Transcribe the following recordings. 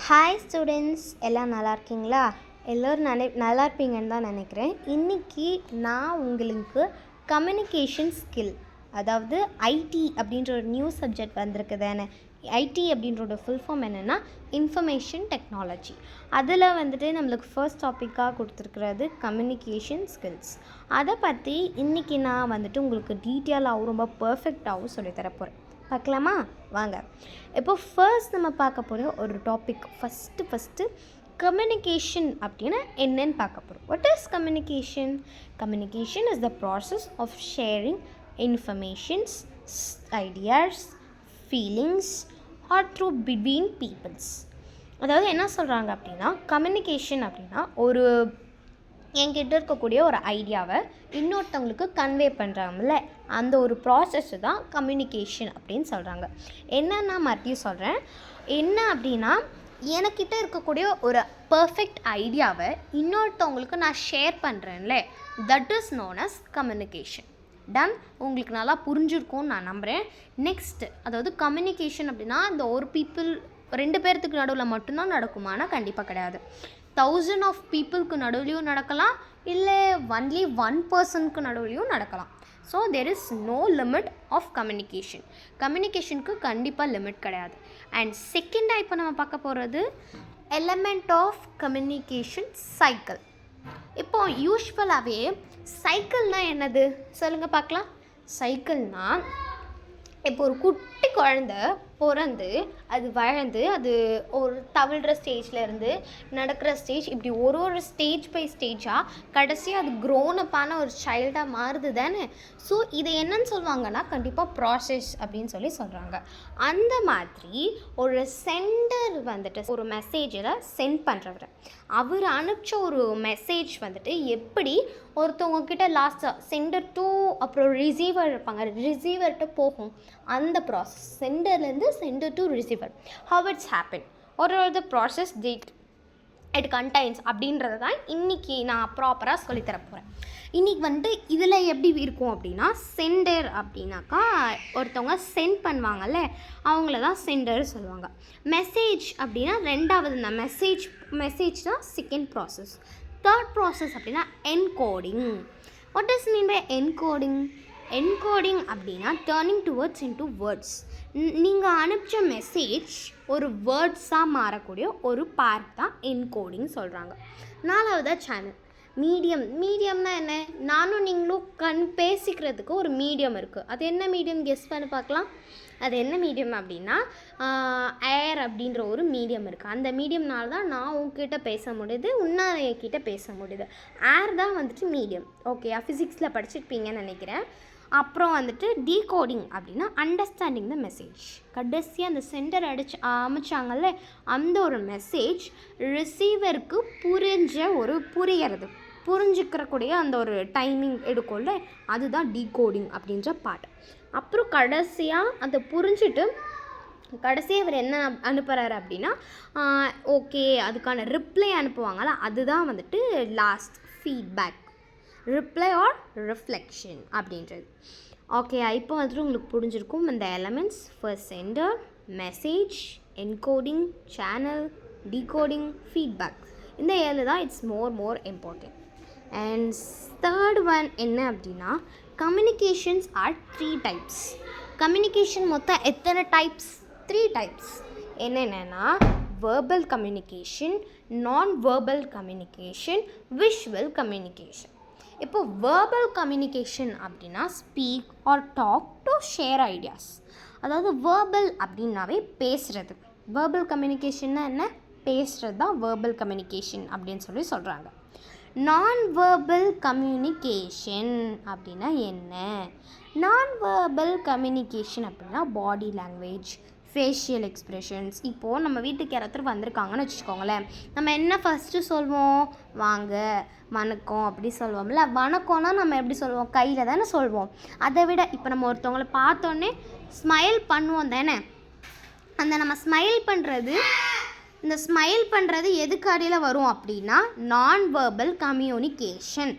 Hi students, எல்லாம் நல்லா இருக்கீங்களா? எல்லோரும் நல்லா இருப்பீங்கன்னு தான் நினைக்கிறேன். இன்றைக்கி நான் உங்களுக்கு கம்யூனிகேஷன் ஸ்கில், அதாவது ஐடி அப்படின்ற ஒரு நியூ சப்ஜெக்ட் வந்திருக்கு தானே. ஐடி அப்படின்றோட ஃபுல் ஃபார்ம் என்னென்னா இன்ஃபர்மேஷன் டெக்னாலஜி. அதில் நம்மளுக்கு ஃபர்ஸ்ட் டாப்பிக்காக கொடுத்துருக்கிறது கம்யூனிகேஷன் ஸ்கில்ஸ். அதை பற்றி இன்றைக்கி நான் உங்களுக்கு டீட்டெயிலாகவும் ரொம்ப பர்ஃபெக்டாகவும் சொல்லித்தரப்போகிறேன். பார்க்கலாமா? வாங்க. இப்போ ஃபர்ஸ்ட் நம்ம பார்க்க போகிற ஒரு டாபிக் ஃபஸ்ட்டு கம்யூனிகேஷன் அப்படின்னா என்னன்னு பார்க்க போகிறோம். What is communication? Communication is the process of sharing informations, ideas, feelings or through between peoples. அதாவது என்ன சொல்கிறாங்க அப்படின்னா, கம்யூனிகேஷன் அப்படின்னா ஒரு என்கிட்ட இருக்கக்கூடிய ஒரு ஐடியாவை இன்னொருத்தவங்களுக்கு கன்வே பண்ணுறாங்கல்ல, அந்த ஒரு ப்ராசஸ் தான் கம்யூனிகேஷன் அப்படின்னு சொல்கிறாங்க. என்னன்னா மறுபடியும் சொல்கிறேன், என்ன அப்படின்னா எனக்கிட்ட இருக்கக்கூடிய ஒரு பர்ஃபெக்ட் ஐடியாவை இன்னொருத்தவங்களுக்கு நான் ஷேர் பண்ணுறேன்ல, that is known as communication. Done. உங்களுக்கு நல்லா புரிஞ்சிருக்கும்னு நான் நம்புகிறேன். நெக்ஸ்ட், அதாவது கம்யூனிகேஷன் அப்படின்னா இந்த ஒரு ரெண்டு பேர்த்துக்கு நடுவில் மட்டும்தான் நடக்குமானா கண்டிப்பாக கிடையாது. 1000 ஆஃப் பீப்புளுக்கு நடுவுலையும் நடக்கலாம், இல்லை ஒன்லி 1 பர்சனுக்கு நடுவுலையும் நடக்கலாம். So there is no limit of communication. கம்யூனிகேஷனுக்கு கண்டிப்பாக லிமிட் கிடையாது. அண்ட் செகண்டாக இப்போ நம்ம பார்க்க போகிறது எலமெண்ட் ஆஃப் கம்யூனிகேஷன் சைக்கிள். இப்போ யூஸ்வலாகவே சைக்கிள்னால் என்னது சொல்லுங்கள் பார்க்கலாம். சைக்கிள்னால் இப்போ ஒரு குட்டி குழந்த பிறந்து அது வளர்ந்து அது ஒரு தவிழ்கிற ஸ்டேஜ்லேருந்து நடக்கிற ஸ்டேஜ், இப்படி ஒரு ஸ்டேஜ் பை ஸ்டேஜாக கடைசியாக அது க்ரோனப்பான ஒரு சைல்டாக மாறுது தானே. ஸோ இதை என்னன்னு சொல்லுவாங்கன்னா கண்டிப்பாக ப்ராசஸ் அப்படின்னு சொல்கிறாங்க. அந்த மாதிரி ஒரு சென்டர் ஒரு மெசேஜில் சென்ட் பண்ணுறவர், அவர் அனுப்பிச்ச ஒரு மெசேஜ் எப்படி ஒருத்தவங்க கிட்ட லாஸ்ட்டாக சென்டர் டு அப்புறம் ரிசீவர் இருப்பாங்க, ரிசீவர்கிட்ட போகும். அந்த ப்ராசஸ் சென்டர்லேருந்து sender to receiver, how it's happen ஒரு த ப்ராசஸ் இட் கண்டைன்ஸ் அப்படின்றத தான் இன்றைக்கி நான் ப்ராப்பராக சொல்லித்தர போகிறேன். இன்றைக்கி இதில் எப்படி இருக்கும் அப்படின்னா, சென்டர் அப்படின்னாக்கா ஒருத்தவங்க சென்ட் பண்ணுவாங்கல்ல, அவங்கள தான் சென்டர் சொல்லுவாங்க. மெசேஜ் அப்படின்னா ரெண்டாவது தான் மெசேஜ் தான் செகண்ட் ப்ராசஸ். தேர்ட் ப்ராசஸ் அப்படின்னா encoding. What is mean by encoding? Encoding அப்படின்னா டர்னிங் டுவர்ட்ஸ் இன்டு வேர்ட்ஸ். நீங்கள் அனுப்பிச்ச மெசேஜ் ஒரு வேர்ட்ஸாக மாறக்கூடிய ஒரு பார்ட் தான் என்கோடிங் சொல்கிறாங்க. நாலாவதாக சேனல். மீடியம்னா என்ன? நானும் நீங்களும் பேசிக்கிறதுக்கு ஒரு மீடியம் இருக்குது. அது என்ன மீடியம்? கெஸ் பண்ணி பார்க்கலாம். அது என்ன மீடியம் அப்படின்னா ஏர் அப்படின்ற ஒரு மீடியம் இருக்குது. அந்த மீடியம்னால தான் நான் உங்ககிட்ட பேச முடியுது, என்கிட்ட பேச முடியுது. ஏர் தான் மீடியம். ஓகே, ஃபிசிக்ஸில் படிச்சிருப்பீங்கன்னு நினைக்கிறேன். அப்புறம் டீகோடிங் அப்படின்னா அண்டர்ஸ்டாண்டிங் த மெசேஜ். கடைசியாக அந்த சென்டர் அமைச்சாங்கல்ல, அந்த ஒரு மெசேஜ் ரிசீவருக்கு புரிஞ்சுக்கிறக்கூடிய அந்த ஒரு டைமிங் எடுக்கும்ல, அதுதான் டீகோடிங் அப்படின்ற பார்ட். அப்புறம் கடைசியாக அதை புரிஞ்சுட்டு கடைசியாக அவர் என்ன அனுப்புகிறாரு அப்படின்னா ஓகே அதுக்கான ரிப்ளை அனுப்புவாங்கள்ல, அதுதான் last feedback, reply or reflection அப்படின்றது. ஓகே, இப்போ உங்களுக்கு புரிஞ்சிருக்கும் இந்த elements. First sender, message, encoding, channel, decoding, feedback. இந்த 7 தான் it's more important. And third one என்ன அப்படின்னா, கம்யூனிகேஷன்ஸ் ஆர் 3 டைப்ஸ். கம்யூனிகேஷன் மொத்தம் எத்தனை டைப்ஸ்? 3 டைப்ஸ். என்னென்னா verbal communication, non verbal communication, visual communication. இப்போ வேர்பல் கம்யூனிகேஷன் அப்படின்னா speak or talk to share ideas. அதாவது வேர்பல் அப்படின்னாவே பேசுகிறது. வேர்பல் கம்யூனிகேஷன்னா என்ன? பேசுகிறது தான் வேர்பல் கம்யூனிகேஷன் அப்படின்னு சொல்கிறாங்க. நான் வேர்பல் கம்யூனிகேஷன் அப்படின்னா என்ன? நான் வேர்பல் கம்யூனிகேஷன் அப்படின்னா பாடி லாங்குவேஜ், ஃபேஷியல் எக்ஸ்ப்ரெஷன்ஸ். இப்போது நம்ம வீட்டுக்கு யாராவது வந்திருக்காங்கன்னு வச்சுக்கோங்களேன், நம்ம என்ன ஃபஸ்ட்டு சொல்வோம்? வாங்க, வணக்கம் அப்படி சொல்லுவோம்ல. வணக்கம்னா நம்ம எப்படி சொல்லுவோம்? கையில் தானே சொல்வோம். அதை விட இப்போ நம்ம ஒருத்தவங்களை பார்த்தோன்னே ஸ்மைல் பண்ணுவோம் தானே. அந்த நம்ம ஸ்மைல் பண்ணுறது எதுக்கு அடியில் வரும் அப்படின்னா நான் வேர்பல் கம்யூனிகேஷன்.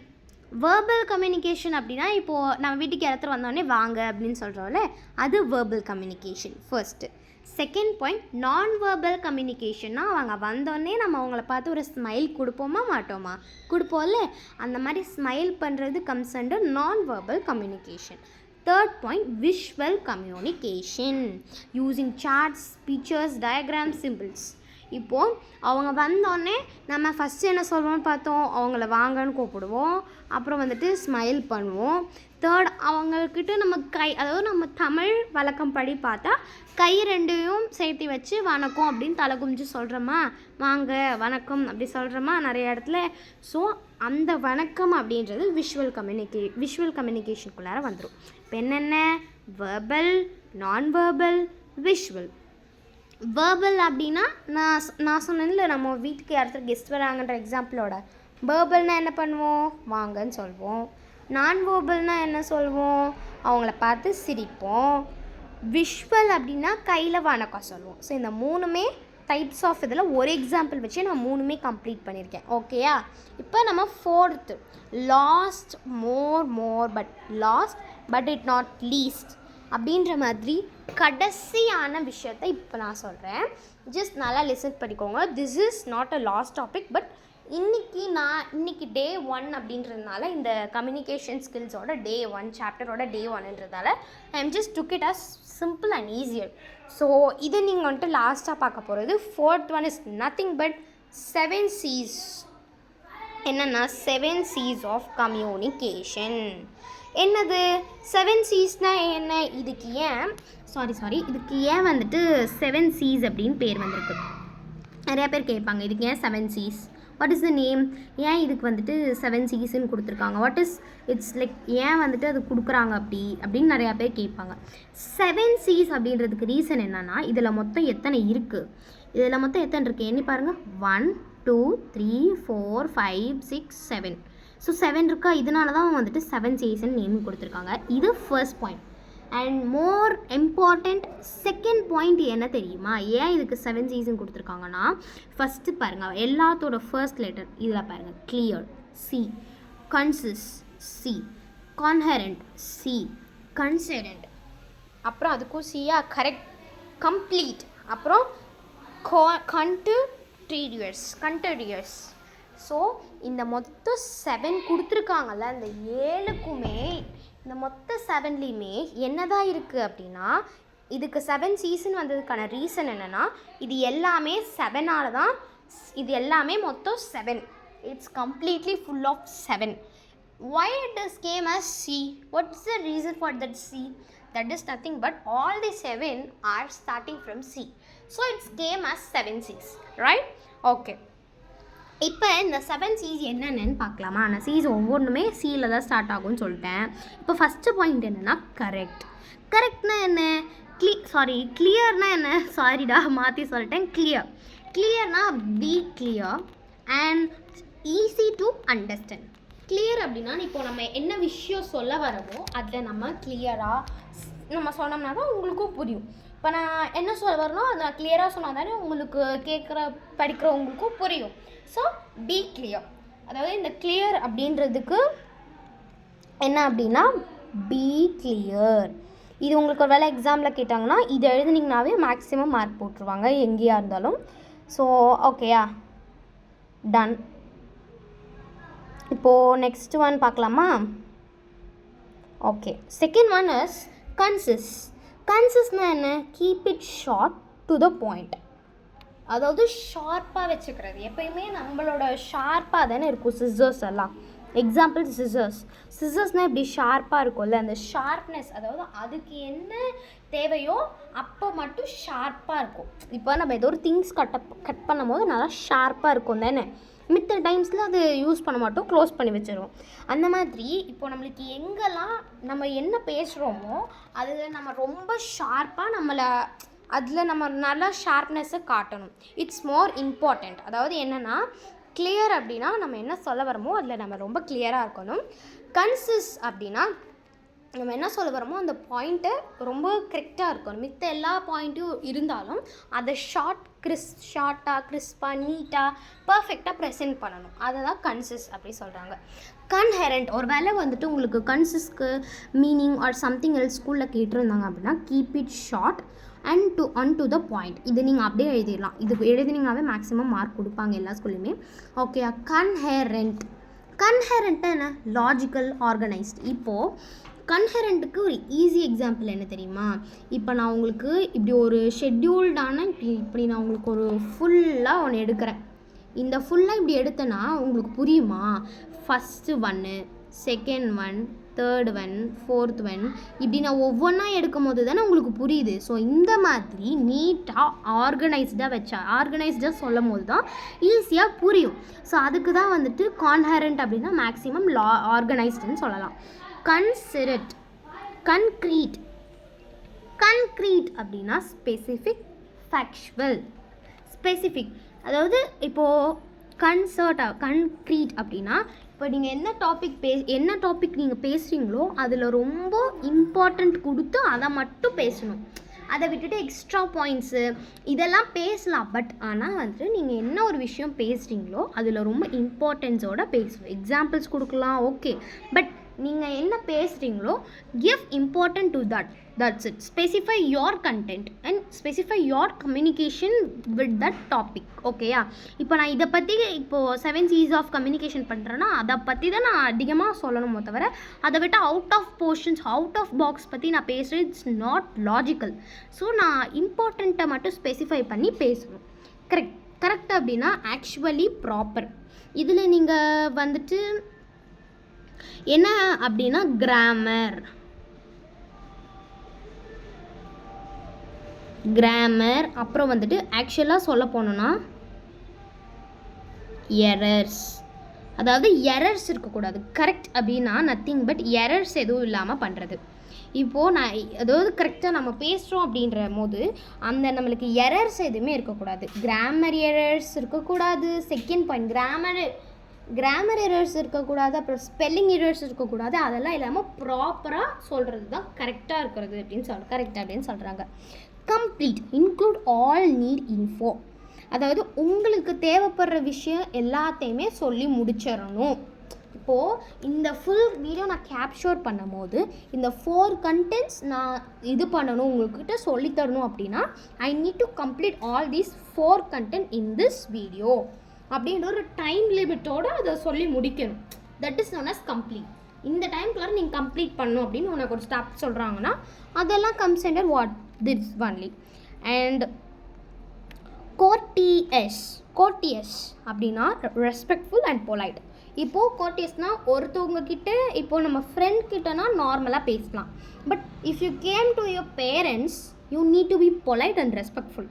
வேர்பல் கம்யூனிகேஷன் அப்படின்னா இப்போது நம்ம வீட்டுக்கு யாராவது வந்தோடனே வாங்க அப்படின்னு சொல்கிறோம்ல, அது verbal communication first. Second point நான் வெர்பல் கம்யூனிகேஷன்னா அவங்க வந்தோடனே நம்ம அவங்கள பார்த்து ஒரு ஸ்மைல் கொடுப்போமா மாட்டோமா, கொடுப்போம்ல, அந்த மாதிரி ஸ்மைல் பண்ணுறது comes under non verbal communication. Third point visual communication using charts, pictures, diagrams, symbols. இப்போது அவங்க வந்தோடனே நம்ம ஃபஸ்ட்டு என்ன சொல்வோம்னு பார்த்தோம், அவங்கள வாங்கன்னு கூப்பிடுவோம், அப்புறம் வந்துட்டு ஸ்மைல் பண்ணுவோம். தேர்ட், அவங்கக்கிட்ட நம்ம அதாவது நம்ம தமிழ் வழக்கம் படி பார்த்தா கை ரெண்டையும் சேர்த்து வச்சு வணக்கம் அப்படின்னு தலை குமிஞ்சு சொல்கிறோமா, வாங்க வணக்கம் அப்படி சொல்கிறோமா நிறைய இடத்துல. ஸோ அந்த வணக்கம் அப்படின்றது விஷுவல் கம்யூனிகேஷனுக்குள்ளார வந்துடும். இப்போ என்னென்ன verbal, non verbal, visual. Verbal அப்படின்னா நான் சொன்னேன்ல, நம்ம வீட்டுக்கு யாராவது கெஸ்ட் வராங்கன்ற எக்ஸாம்பிளோட வேர்பல்னால் என்ன பண்ணுவோம், வாங்கன்னு சொல்வோம். நான் வேர்பல்னால் என்ன சொல்வோம், அவங்கள பார்த்து சிரிப்போம். விஷுவல் அப்படின்னா கையில் வணக்கம் சொல்லுவோம். ஸோ இந்த மூணுமே டைப்ஸ் ஆஃப் இதில் ஒரு எக்ஸாம்பிள் வச்சு நான் மூணுமே கம்ப்ளீட் பண்ணியிருக்கேன். ஓகேயா? இப்போ நம்ம fourth last, more but it not least அப்படின்ற மாதிரி கடைசியான விஷயத்தை இப்போ நான் சொல்கிறேன். ஜஸ்ட் நல்லா லிசன் பண்ணிக்கோங்க. This is not a last topic, but இன்னைக்கு டே 1 அப்படின்றதுனால, இந்த கம்யூனிகேஷன் ஸ்கில்ஸோட டே 1 சாப்டரோட டே 1ன்றதால I am just took it as simple and easier. So இதை நீங்கள் வந்துட்டு லாஸ்ட்டாக பார்க்க போகிறது. Fourth one is nothing but 7 C's. என்னென்னா 7 C's ஆஃப் கம்யூனிகேஷன். என்னது 7 Cஸ்னால் என்ன, இதுக்கு ஏன் வந்துட்டு 7 C's அப்படின்னு பேர் வந்திருக்கு. நிறையா பேர் கேட்பாங்க, இதுக்கு ஏன் 7 C's, what is the name, ஏன் இதுக்கு வந்துட்டு 7 Cஸ்ன்னு கொடுத்துருக்காங்க, இட்ஸ் லைக் ஏன் வந்துட்டு அது கொடுக்குறாங்க அப்படின்னு நிறையா பேர் கேட்பாங்க. 7 C's அப்படின்றதுக்கு ரீசன் என்னென்னா, இதில் மொத்தம் எத்தனை இருக்குது, எண்ணி பாருங்கள். 1 2 3 4 5 6 7. ஸோ 7 இருக்கா, இதனால தான் வந்துட்டு 7 Cஸ்ன்னு நேம் கொடுத்துருக்காங்க. இது first point. And more important second point என்ன தெரியுமா, ஏன் இதுக்கு 7 Cஸ்ன்னு கொடுத்துருக்காங்கன்னா, ஃபஸ்ட்டு பாருங்கள், எல்லாத்தோட ஃபர்ஸ்ட் லெட்டர் இதில் பாருங்கள். கிளியர் C, கன்சிஸ் C, கான்ஹெரண்ட் C, கன்சிடென்ட், அப்புறம் அதுக்கும் சியா கரெக்ட், கம்ப்ளீட், அப்புறம் கண்டினியூஸ். ஸோ இந்த மொத்தம் 7 கொடுத்துருக்காங்கல்ல, இந்த 7க்குமே இந்த மொத்த 7லேயுமே என்னதான் இருக்குது அப்படின்னா, இதுக்கு 7 Cஸ்ன்னு வந்ததுக்கான ரீசன் என்னென்னா, இது எல்லாமே 7ஆல் தான், இது எல்லாமே மொத்தம் 7. It's completely full of 7. Why it is came as C? What's the reason for that C? That is nothing but all the 7 are starting from C. So it came as 7 C's, right? Okay. இப்போ இந்த 7 C's என்னென்னு பார்க்கலாமா. நான் C's ஒவ்வொன்றுமே Cயில் தான் start ஆகும்னு சொல்லிட்டேன். இப்போ ஃபஸ்ட்டு பாயிண்ட் என்னென்னா கரெக்ட்னா என்ன, கிளியர்னா என்ன, மாற்றி சொல்லிட்டேன். கிளியர்னா be clear and easy to understand. Clear அப்படின்னா, இப்போ நம்ம என்ன விஷயம் சொல்ல வரமோ அதில் நம்ம கிளியராக நம்ம சொன்னோம்னா தான் உங்களுக்கும் புரியும். இப்போ நான் என்ன சொல்ல வரணும் அதை நான் கிளியராக சொன்னால் தானே உங்களுக்கு படிக்கிறவங்களுக்கும் புரியும். ஸோ பி கிளியர், அதாவது இந்த கிளியர் அப்படின்றதுக்கு என்ன அப்படின்னா பி கிளியர். இது உங்களுக்கு ஒரு வேளை எக்ஸாமில் கேட்டாங்கன்னா இது எழுதுனீங்கனாவே மேக்ஸிமம் மார்க் போட்டுருவாங்க எங்கேயா இருந்தாலும். ஸோ ஓகேயா, டன். இப்போது நெக்ஸ்ட் ஒன் பார்க்கலாமா. ஓகே, செகண்ட் ஒன் இஸ் கன்சிஸ்னால் என்ன, keep it short to the point. அதாவது ஷார்ப்பாக வச்சுக்கிறது. எப்பயுமே நம்மளோட ஷார்ப்பாக தானே இருக்கும் சிசர்ஸ் எல்லாம். எக்ஸாம்பிள் சிசர்ஸ்னால் இப்படி ஷார்ப்பாக இருக்கும்ல, அந்த ஷார்ப்னஸ், அதாவது அதுக்கு என்ன தேவையோ அப்போ மட்டும் ஷார்ப்பாக இருக்கும். இப்போ நம்ம ஏதோ ஒரு திங்ஸ் கட் பண்ணும் போது நல்லா ஷார்ப்பாக இருக்கும் தானே, மித்த டைம்ஸில் அது யூஸ் பண்ண மாட்டோம், க்ளோஸ் பண்ணி வச்சிடுவோம். அந்த மாதிரி இப்போ நம்மளுக்கு எங்கெல்லாம் நம்ம என்ன பேசுகிறோமோ அதில் நம்ம ரொம்ப ஷார்ப்பாக அதில் நம்ம நல்லா ஷார்ப்னஸை காட்டணும். It's more important. அதாவது என்னென்னா, கிளியர் அப்படின்னா நம்ம என்ன சொல்ல வரமோ அதில் நம்ம ரொம்ப கிளியராக இருக்கணும். கன்சிஸ் அப்படின்னா நம்ம என்ன சொல்ல வரமோ அந்த பாயிண்ட்டை ரொம்ப கரெக்டாக இருக்கணும். மித்த எல்லா பாயிண்ட்டும் இருந்தாலும் அதை ஷார்ட்டாக கிறிஸ்பாக நீட்டாக பர்ஃபெக்டாக ப்ரெசென்ட் பண்ணணும். அதை தான் கன்சிஸ் அப்படி சொல்கிறாங்க. கன்ஹெரண்ட், ஒரு வேளை வந்துட்டு உங்களுக்கு கன்சிஸ்க்கு மீனிங் ஆர் சம்திங் எல்ஸ் ஸ்கூலில் கேட்டிருந்தாங்க அப்படின்னா, keep it short and to the point. இது நீங்கள் அப்படியே எழுதிடலாம். இது எழுதினீங்கனாவே மேக்ஸிமம் மார்க் கொடுப்பாங்க எல்லா ஸ்கூல்லையுமே. ஓகே, கன்ஹெரண்ட்டு என்ன? Logical, organised. இப்போது கன்ஹெரண்ட்டுக்கு ஒரு ஈஸி எக்ஸாம்பிள் என்ன தெரியுமா? இப்போ நான் உங்களுக்கு இப்படி ஒரு ஷெட்யூல்டான இப்படி நான் உங்களுக்கு ஒரு ஃபுல்லாக ஒன்று எடுக்கிறேன். இந்த ஃபுல்லாக இப்படி எடுத்தேன்னா உங்களுக்கு புரியுமா? ஃபஸ்ட்டு ஒன்று, second one, third one, fourth one, இப்படி நான் ஒவ்வொன்றா எடுக்கும் போது தானே உங்களுக்கு புரியுது. ஸோ இந்த மாதிரி நீட்டாக ஆர்கனைஸ்டாக சொல்லும் போது தான் ஈஸியாக புரியும். ஸோ அதுக்கு தான் வந்துட்டு கான்ஹெரண்ட் அப்படின்னா மேக்ஸிமம் ஆர்கனைஸ்டுன்னு சொல்லலாம். கன்க்ரீட் அப்படின்னா ஸ்பெசிஃபிக், அதாவது இப்போது கன்க்ரீட் அப்படின்னா இப்போ நீங்கள் என்ன டாபிக் நீங்கள் பேசுகிறீங்களோ அதில் ரொம்ப இம்பார்ட்டண்ட் கொடுத்து அதை மட்டும் பேசணும். அதை விட்டுட்டு எக்ஸ்ட்ரா பாயிண்ட்ஸு இதெல்லாம் பேசலாம். பட் ஆனால் வந்துட்டு நீங்கள் என்ன ஒரு விஷயம் பேசுகிறீங்களோ அதில் ரொம்ப இம்பார்ட்டன்ஸோடு பேசணும். எக்ஸாம்பிள்ஸ் கொடுக்கலாம், ஓகே. பட் நீங்கள் என்ன பேசுகிறீங்களோ give important to that's it. Specify your content and specify your communication with that topic. ஓகேயா? இப்போ நான் இதை பற்றி இப்போது 7 C's of communication பண்ணுறேன்னா அதை பற்றி தான் நான் அதிகமாக சொல்லணுமோ தவிர அதை விட்டு அவுட் ஆஃப் பாக்ஸ் பற்றி நான் பேசுகிறது இட்ஸ் நாட் லாஜிக்கல். ஸோ நான் இம்பார்ட்டண்ட்டை மட்டும் ஸ்பெசிஃபை பண்ணி பேசணும். கரெக்ட் அப்படின்னா ஆக்சுவலி ப்ராப்பர். இதில் நீங்கள் வந்துட்டு என்ன அப்படின்னா கிராமர், அப்புறம் வந்துட்டு ஆக்சுவலாக சொல்ல போனோன்னா எரர்ஸ். அதாவது எரர்ஸ் இருக்கக்கூடாது. கரெக்ட் அப்படின்னா நத்திங் பட் எரர்ஸ் எதுவும் இல்லாமல் பண்ணுறது. இப்போது நான் அதாவது கரெக்டாக நம்ம பேசுகிறோம் அப்படின்ற போது அந்த நம்மளுக்கு எரர்ஸ் எதுவுமே இருக்கக்கூடாது. கிராமர் எரர்ஸ் இருக்கக்கூடாது. செகண்ட் பாயிண்ட் கிராமர் எரர்ஸ் இருக்கக்கூடாது. அப்புறம் ஸ்பெல்லிங் எரர்ஸ் இருக்கக்கூடாது. அதெல்லாம் இல்லாமல் ப்ராப்பராக சொல்கிறது தான் கரெக்டாக இருக்கிறது அப்படின்னு சொல்கிறாங்க. Complete, include all need info. அதாவது உங்களுக்கு தேவைப்படுற விஷயம் எல்லாத்தையுமே சொல்லி முடிச்சிடணும். இப்போது இந்த ஃபுல் வீடியோ நான் கேப்சர் பண்ணும் போது இந்த 4 கண்டென்ட்ஸ் நான் இது பண்ணணும், உங்கள்கிட்ட சொல்லித்தரணும் அப்படின்னா I need to complete all these 4 content in this video அப்படின்ற ஒரு டைம் லிமிட்டோடு அதை சொல்லி முடிக்கணும். That is known as complete. இந்த டைம்குள்ளார நீங்கள் கம்ப்ளீட் பண்ணணும் அப்படின்னு உனக்கு ஒரு ஸ்டாப் சொல்கிறாங்கன்னா அதெல்லாம் comes under what this only. And courteous அப்படின்னா ரெஸ்பெக்ட்ஃபுல் அண்ட் பொலைட். இப்போது கோர்ட்டியஸ்னால் ஒருத்தவங்க கிட்ட இப்போது நம்ம ஃப்ரெண்ட் கிட்டனா நார்மலாக பேசலாம். But if you came to your parents you need to be polite and respectful.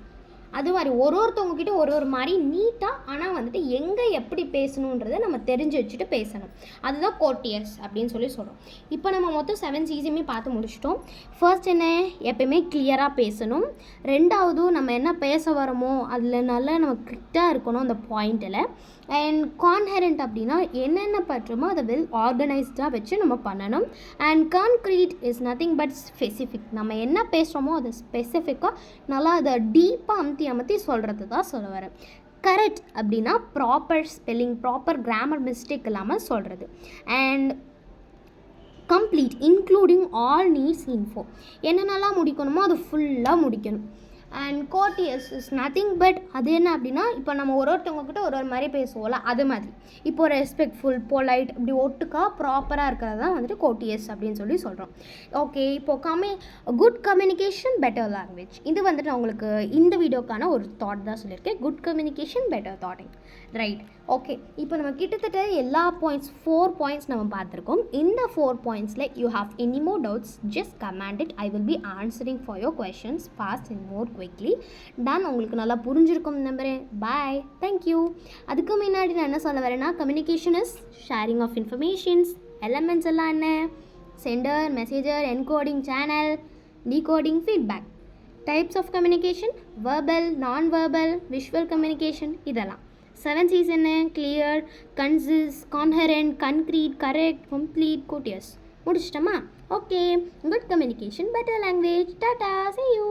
அது மாதிரி ஒருத்தவங்கக்கிட்ட ஒரு மாதிரி நீட்டாக, ஆனால் வந்துட்டு எங்கே எப்படி பேசணுன்றதை நம்ம தெரிஞ்சு வச்சுட்டு பேசணும். அதுதான் கோர்ட்டியஸ் அப்படின்னு சொல்கிறோம். இப்போ நம்ம மொத்தம் 7 C'யுமே பார்த்து முடிச்சிட்டோம். ஃபர்ஸ்ட் என்ன, எப்பயுமே கிளியராக பேசணும். ரெண்டாவது நம்ம என்ன பேச வரோமோ அதில் நல்லா நம்ம கிளியராக இருக்கணும் அந்த பாயிண்டில். அண்ட் கான்ஹெரண்ட் அப்படின்னா என்னென்ன பற்றுமோ அதை வெல் ஆர்கனைஸ்டாக வச்சு நம்ம பண்ணணும். And concrete is nothing but specific. நம்ம என்ன பேசுகிறோமோ அதை ஸ்பெசிஃபிக்காக நல்லா அதை டீப்பாக அமர்த்தி சொல்கிறது தான் சொல்ல வரேன். கரெக்ட் அப்படின்னா proper spelling, proper grammar mistake இல்லாமல் சொல்கிறது. And complete including all needs info. என்னென்னலாம் முடிக்கணுமோ அது ஃபுல்லாக முடிக்கணும். அண்ட் கோர்ட்டியஸ் இஸ் நத்திங் பட் அது என்ன அப்படின்னா இப்போ நம்ம ஒருத்தவங்கக்கிட்ட ஒரு மாதிரி பேசுவோம்ல அது மாதிரி. இப்போ ரெஸ்பெக்ட்ஃபுல், பொலைட் இப்படி ஒட்டுக்கா ப்ராப்பராக இருக்கிறது தான் வந்துட்டு கோர்ட்டியஸ் அப்படின்னு சொல்கிறோம். ஓகே, இப்போது குட் கம்யூனிகேஷன் பெட்டர் லாங்குவேஜ். இது வந்துட்டு நான் உங்களுக்கு இந்த வீடியோக்கான ஒரு தாட் தான் சொல்லியிருக்கேன். குட் கம்யூனிகேஷன் பெட்டர் தாட்டிங், ரைட்? ஓகே, இப்போ நம்ம கிட்டத்தட்ட எல்லா 4 பாயிண்ட்ஸ் நம்ம பார்த்துருக்கோம். இந்த 4 பாயிண்ட்ஸில் you have any more doubts just comment it. I will be answering for your questions fast and more quickly. Done உங்களுக்கு நல்லா புரிஞ்சிருக்கும் நம்புகிறேன். Bye, thank you. அதுக்கு முன்னாடி நான் என்ன சொல்ல வரேன்னா, communication is sharing of informations. Elements எல்லாம் என்ன? Sender, message, encoding, channel, decoding, feedback. Types of communication verbal, non verbal, visual communication. இதெல்லாம் 7 C's என்ன? Clear, concise, coherent, concrete, correct, complete, கோர்ட்டியஸ். முடிச்சிட்டோமா? Okay, good communication better language. டாடா, see you.